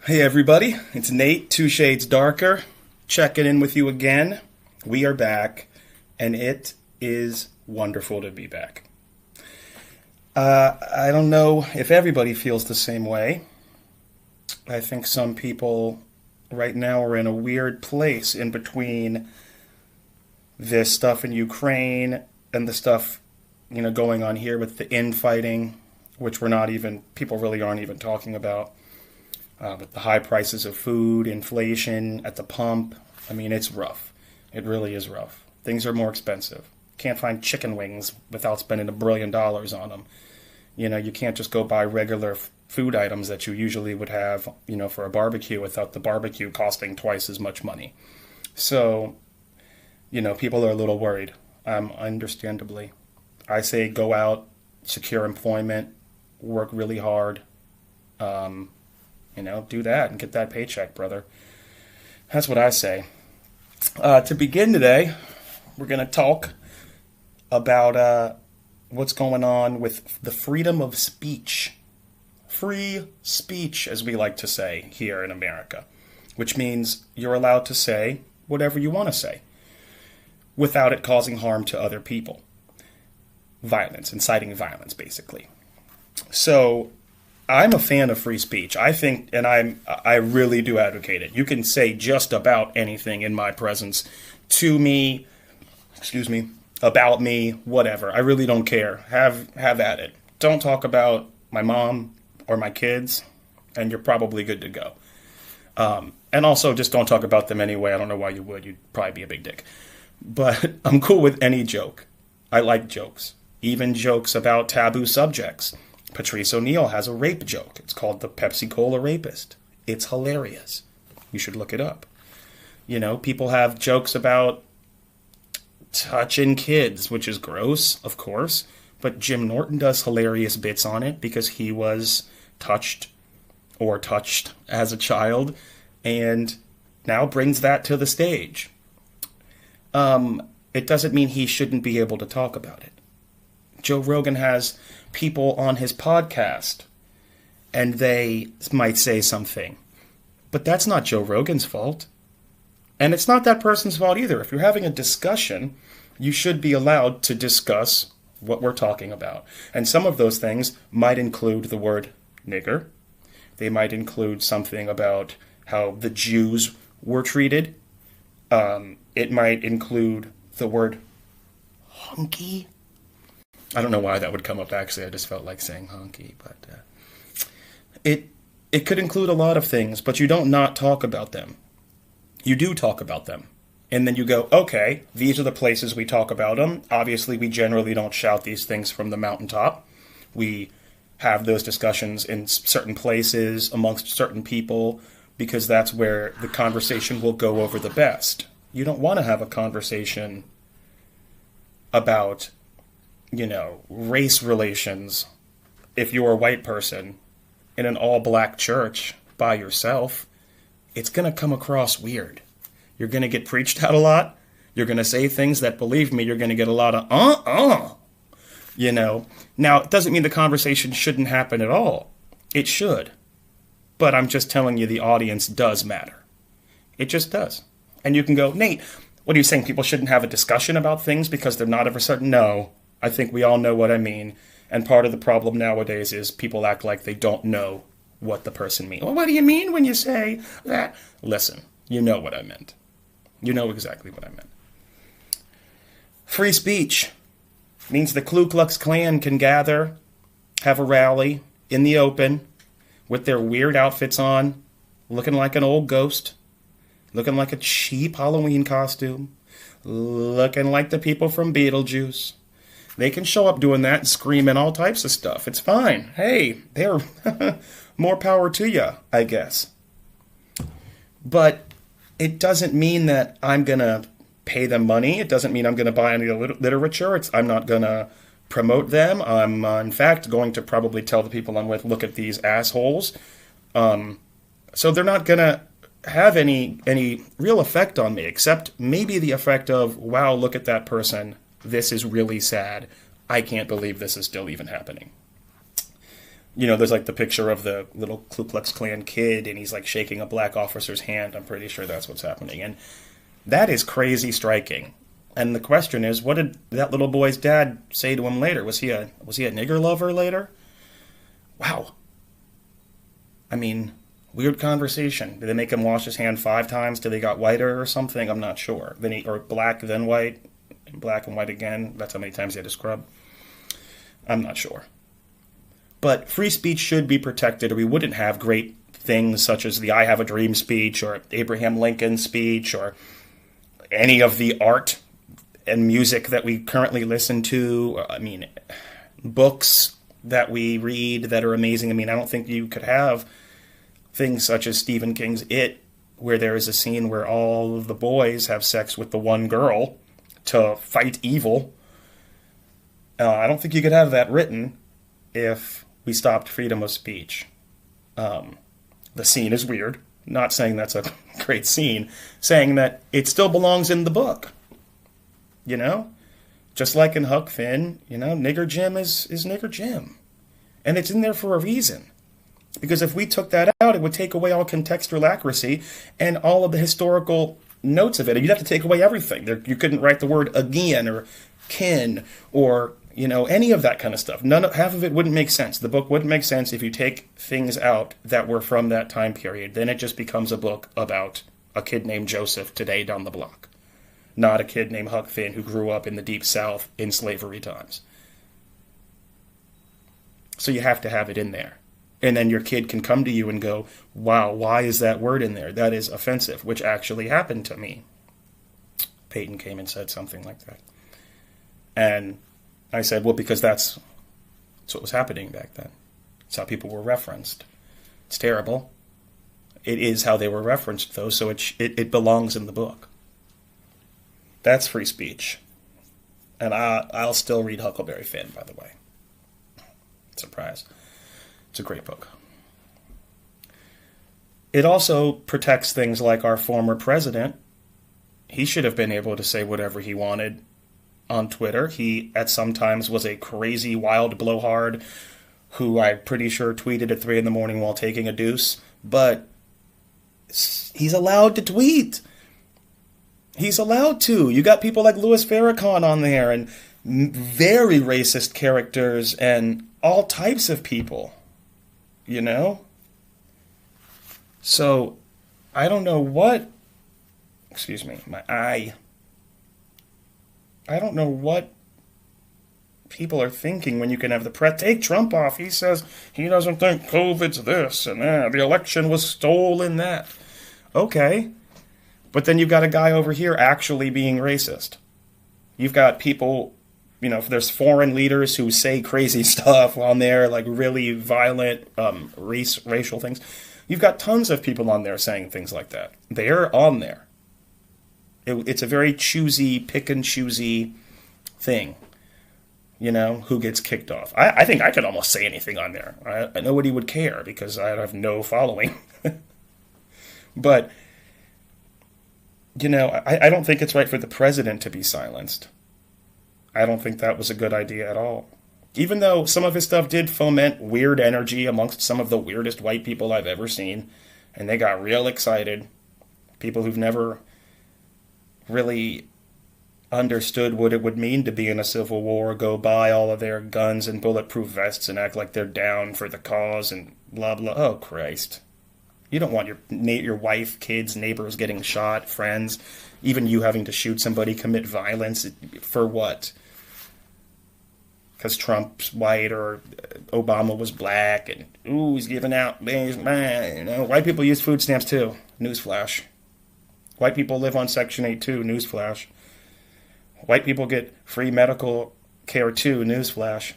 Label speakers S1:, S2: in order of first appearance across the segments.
S1: Hey everybody, it's Nate, Two Shades Darker, checking in with you again. We are back, and it is wonderful to be back. I don't know if everybody feels the same way. I think some people right now are in a weird place in between this stuff in Ukraine and the stuff, going on here with the infighting, which people really aren't even talking about. With the high prices of food, inflation at the pump, it's rough. It really is rough. Things are more expensive. Can't find chicken wings without spending $1 billion on them. You can't just go buy regular food items that you usually would have, for a barbecue without the barbecue costing twice as much money. So, people are a little worried, understandably. I say go out, secure employment, work really hard, do that and get that paycheck, brother. That's what I say. To begin today, we're going to talk about what's going on with the freedom of speech. Free speech, as we like to say here in America, which means you're allowed to say whatever you want to say without it causing harm to other people. Violence, inciting violence, basically. So I'm a fan of free speech. I think, and I really do advocate it. You can say just about anything in my presence to me, about me, whatever. I really don't care. Have at it. Don't talk about my mom or my kids, and you're probably good to go. And also, just don't talk about them anyway. I don't know why you would. You'd probably be a big dick. But I'm cool with any joke. I like jokes. Even jokes about taboo subjects. Patrice O'Neal has a rape joke. It's called the Pepsi Cola Rapist. It's hilarious. You should look it up. People have jokes about touching kids, which is gross, of course. But Jim Norton does hilarious bits on it because he was touched as a child and now brings that to the stage. It doesn't mean he shouldn't be able to talk about it. Joe Rogan has people on his podcast, and they might say something. But that's not Joe Rogan's fault. And it's not that person's fault either. If you're having a discussion, you should be allowed to discuss what we're talking about. And some of those things might include the word nigger. They might include something about how the Jews were treated. It might include the word hunky. I don't know why that would come up, actually. I just felt like saying honky. But it could include a lot of things, but you don't not talk about them. You do talk about them. And then you go, okay, these are the places we talk about them. Obviously, we generally don't shout these things from the mountaintop. We have those discussions in certain places amongst certain people because that's where the conversation will go over the best. You don't want to have a conversation about race relations if you're a white person in an all-black church by yourself. It's going to come across weird. You're going to get preached at a lot. You're going to say things that, believe me, you're going to get a lot of Now, it doesn't mean the conversation shouldn't happen at all. It should. But I'm just telling you the audience does matter. It just does. And you can go, Nate, what are you saying? People shouldn't have a discussion about things because they're not ever certain? No. I think we all know what I mean. And part of the problem nowadays is people act like they don't know what the person means. Well, what do you mean when you say that? Listen, you know what I meant. You know exactly what I meant. Free speech means the Ku Klux Klan can gather, have a rally in the open with their weird outfits on, looking like an old ghost, looking like a cheap Halloween costume, looking like the people from Beetlejuice. They can show up doing that and screaming all types of stuff. It's fine. Hey, they're more power to you, I guess. But it doesn't mean that I'm going to pay them money. It doesn't mean I'm going to buy any literature. I'm not going to promote them. I'm, in fact, going to probably tell the people I'm with, look at these assholes. So they're not going to have any real effect on me, except maybe the effect of, wow, look at that person. This is really sad. I can't believe this is still even happening. There's like the picture of the little Ku Klux Klan kid, and he's like shaking a black officer's hand. I'm pretty sure that's what's happening. And that is crazy striking. And the question is, what did that little boy's dad say to him later? Was he a nigger lover later? Wow. I mean, weird conversation. Did they make him wash his hand 5 times till they got whiter or something? I'm not sure. Or black, then white, and black and white again. That's how many times he had to scrub. I'm not sure. But free speech should be protected, or we wouldn't have great things such as the I Have a Dream speech, or Abraham Lincoln speech, or any of the art and music that we currently listen to. I mean, books that we read that are amazing. I mean, I don't think you could have things such as Stephen King's It, where there is a scene where all of the boys have sex with the one girl to fight evil. I don't think you could have that written if we stopped freedom of speech. The scene is weird. Not saying that's a great scene. Saying that it still belongs in the book. Just like in Huck Finn, Nigger Jim is Nigger Jim. And it's in there for a reason. Because if we took that out, it would take away all contextual accuracy and all of the historical notes of it. You'd have to take away everything. You couldn't write the word again or kin or, any of that kind of stuff. Half of it wouldn't make sense. The book wouldn't make sense if you take things out that were from that time period. Then it just becomes a book about a kid named Joseph today down the block. Not a kid named Huck Finn who grew up in the Deep South in slavery times. So you have to have it in there. And then your kid can come to you and go, wow, why is that word in there? That is offensive, which actually happened to me. Peyton came and said something like that. And I said, well, because that's what was happening back then. It's how people were referenced. It's terrible. It is how they were referenced, though, so it belongs in the book. That's free speech. And I'll still read Huckleberry Finn, by the way. Surprise. It's a great book. It also protects things like our former president. He should have been able to say whatever he wanted on Twitter. He, at some times, was a crazy, wild blowhard who I'm pretty sure tweeted at 3 a.m. while taking a deuce. But he's allowed to tweet. He's allowed to. You got people like Louis Farrakhan on there and very racist characters and all types of people. So, I don't know what... Excuse me, my eye. I don't know what people are thinking when you can have the press. Take Trump off. He says he doesn't think COVID's this and that. The election was stolen that. Okay. But then you've got a guy over here actually being racist. You've got people, there's foreign leaders who say crazy stuff on there, like really violent racial things. You've got tons of people on there saying things like that. They're on there. It's a very choosy, pick and choosy thing. Who gets kicked off. I think I could almost say anything on there. Nobody would care because I have no following. But... I don't think it's right for the president to be silenced. I don't think that was a good idea at all. Even though some of his stuff did foment weird energy amongst some of the weirdest white people I've ever seen, and they got real excited. People who've never really understood what it would mean to be in a civil war, go buy all of their guns and bulletproof vests and act like they're down for the cause and blah, blah. Oh, Christ. You don't want your wife, kids, neighbors getting shot, friends, even you having to shoot somebody, commit violence. For what? Because Trump's white or Obama was black and, he's giving out, white people use food stamps too. Newsflash. White people live on Section 8 too. Newsflash. White people get free medical care too. Newsflash.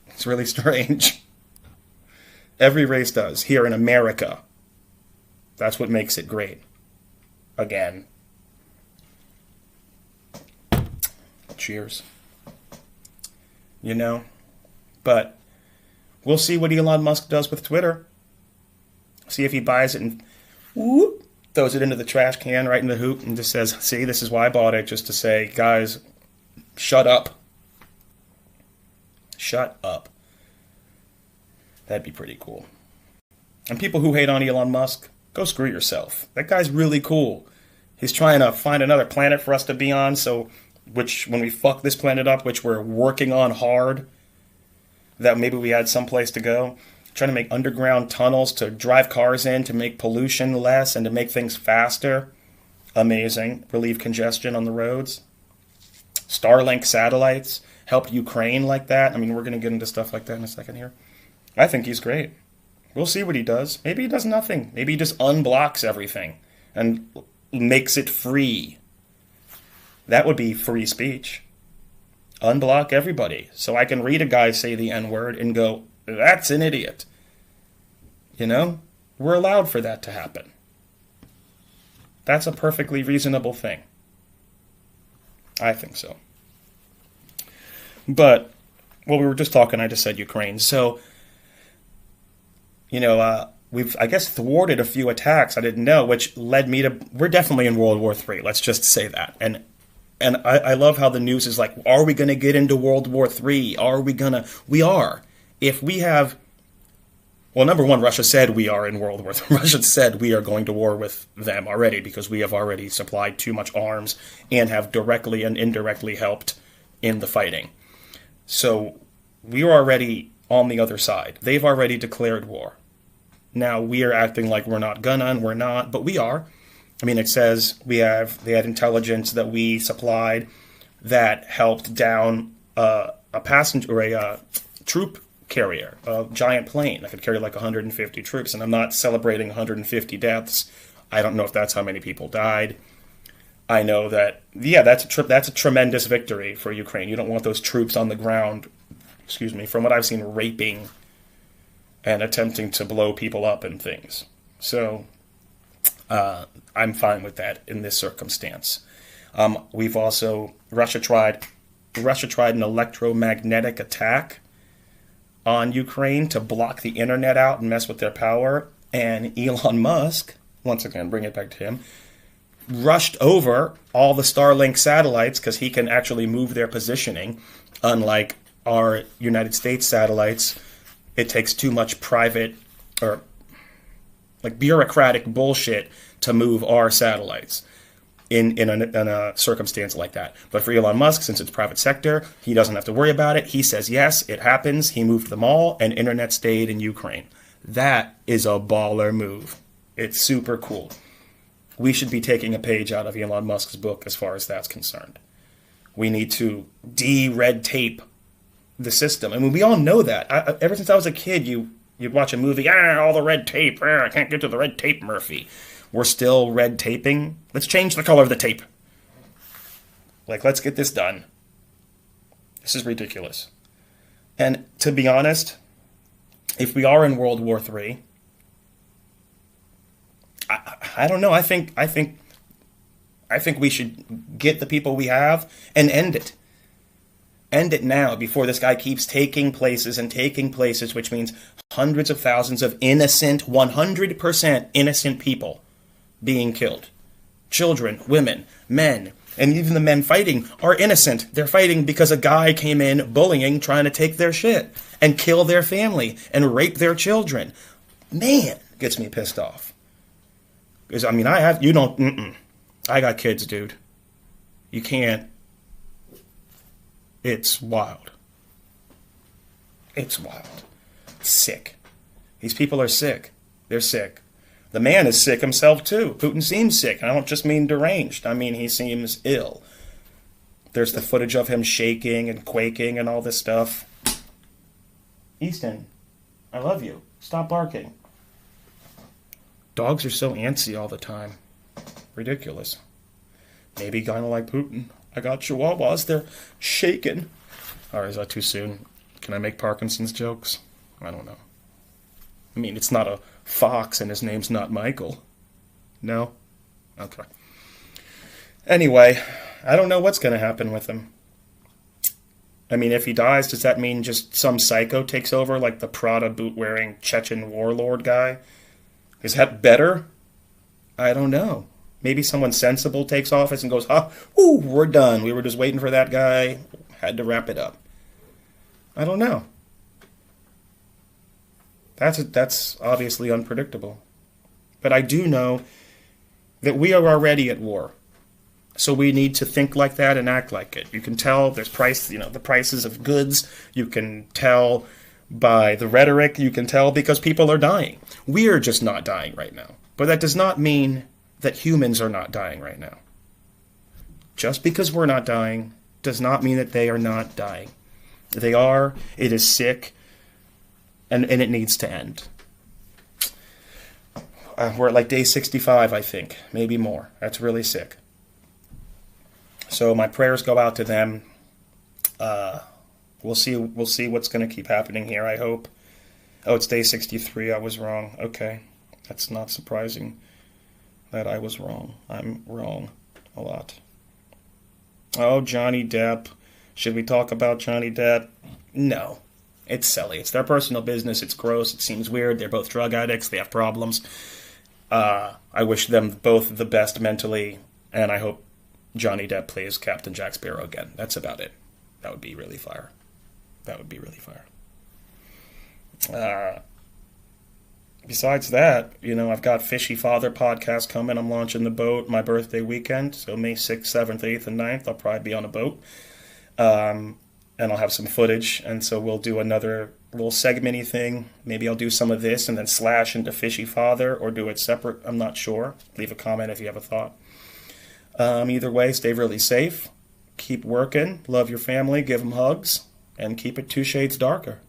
S1: It's really strange. Every race does, here in America. That's what makes it great. Again. Cheers. But we'll see what Elon Musk does with Twitter. See if he buys it and throws it into the trash can right in the hoop and just says, see, this is why I bought it, just to say, guys, shut up. Shut up. That'd be pretty cool. And people who hate on Elon Musk, go screw yourself. That guy's really cool. He's trying to find another planet for us to be on, so which when we fuck this planet up, which we're working on hard, that maybe we had someplace to go. Trying to make underground tunnels to drive cars in to make pollution less and to make things faster. Amazing. Relieve congestion on the roads. Starlink satellites help Ukraine like that. I mean, we're going to get into stuff like that in a second here. I think he's great. We'll see what he does. Maybe he does nothing. Maybe he just unblocks everything and makes it free. That would be free speech. Unblock everybody. So I can read a guy say the N-word and go, that's an idiot. You know? We're allowed for that to happen. That's a perfectly reasonable thing. I think so. But, well, we were just talking, I just said Ukraine. So, you know, we've, I guess, thwarted a few attacks I didn't know, which led me to, we're definitely in World War III. Let's just say that. And I love how the news is like, are we going to get into World War III? We are. If we have, well, number one, Russia said we are in World War III. Russia said we are going to war with them already because we have already supplied too much arms and have directly and indirectly helped in the fighting. So we are already on the other side. They've already declared war. Now we are acting like we're not gonna, and we're not, but we are. I mean, it says they had intelligence that we supplied that helped down a passenger or a troop carrier, a giant plane that could carry like 150 troops. And I'm not celebrating 150 deaths. I don't know if that's how many people died. I know that, yeah, that's a tremendous victory for Ukraine. You don't want those troops on the ground, from what I've seen, raping and attempting to blow people up and things. So I'm fine with that in this circumstance. We've also, Russia tried an electromagnetic attack on Ukraine to block the internet out and mess with their power. And Elon Musk, once again, bring it back to him, rushed over all the Starlink satellites because he can actually move their positioning. Unlike our United States satellites, it takes too much private or like bureaucratic bullshit to move our satellites in a circumstance like that. But for Elon Musk, since it's private sector, he doesn't have to worry about it. He says, yes, it happens. He moved them all, and internet stayed in Ukraine. That is a baller move. It's super cool. We should be taking a page out of Elon Musk's book as far as that's concerned. We need to de-red tape the system. I mean, we all know that. Ever since I was a kid, you'd watch a movie, all the red tape, I can't get to the red tape, Murphy. We're still red taping. Let's change the color of the tape. Like, let's get this done. This is ridiculous. And to be honest, if we are in World War III, I don't know. I think we should get the people we have and end it. End it now before this guy keeps taking places, which means hundreds of thousands of innocent, 100% innocent people being killed. Children, women, men, and even the men fighting are innocent. They're fighting because a guy came in bullying, trying to take their shit and kill their family and rape their children. Man, gets me pissed off. Because, I mean, I got kids, dude. You can't. It's wild. It's wild. It's sick. These people are sick. They're sick. The man is sick himself, too. Putin seems sick. I don't just mean deranged. I mean he seems ill. There's the footage of him shaking and quaking and all this stuff. Easton, I love you. Stop barking. Dogs are so antsy all the time. Ridiculous. Maybe kind of like Putin. I got chihuahuas. They're shaking. All right, is that too soon? Can I make Parkinson's jokes? I don't know. I mean, it's not a fox and his name's not Michael. No? Okay. Anyway, I don't know what's going to happen with him. I mean, if he dies, does that mean just some psycho takes over, like the Prada boot-wearing Chechen warlord guy? Is that better? I don't know. Maybe someone sensible takes office and goes, we're done. We were just waiting for that guy. Had to wrap it up. I don't know. That's obviously unpredictable. But I do know that we are already at war. So we need to think like that and act like it. You can tell there's the prices of goods. You can tell by the rhetoric. You can tell because people are dying. We are just not dying right now. But that does not mean that humans are not dying right now. Just because we're not dying does not mean that they are not dying. They are. It is sick. And it needs to end. We're at like day 65, I think. Maybe more. That's really sick. So my prayers go out to them. We'll see what's going to keep happening here, I hope. Oh, it's day 63. I was wrong. Okay. That's not surprising that I was wrong. I'm wrong a lot. Oh, Johnny Depp. Should we talk about Johnny Depp? No. It's silly. It's their personal business. It's gross. It seems weird. They're both drug addicts. They have problems. I wish them both the best mentally, and I hope Johnny Depp plays Captain Jack Sparrow again. That's about it. That would be really fire. That would be really fire. Besides that, I've got Fishy Father podcast coming. I'm launching the boat my birthday weekend. So May 6th, 7th, 8th, and 9th, I'll probably be on a boat. And I'll have some footage. And so we'll do another little segment-y thing. Maybe I'll do some of this and then slash into Fishy Father or do it separate. I'm not sure. Leave a comment if you have a thought. Either way, stay really safe. Keep working. Love your family. Give them hugs. And keep it 2 shades darker.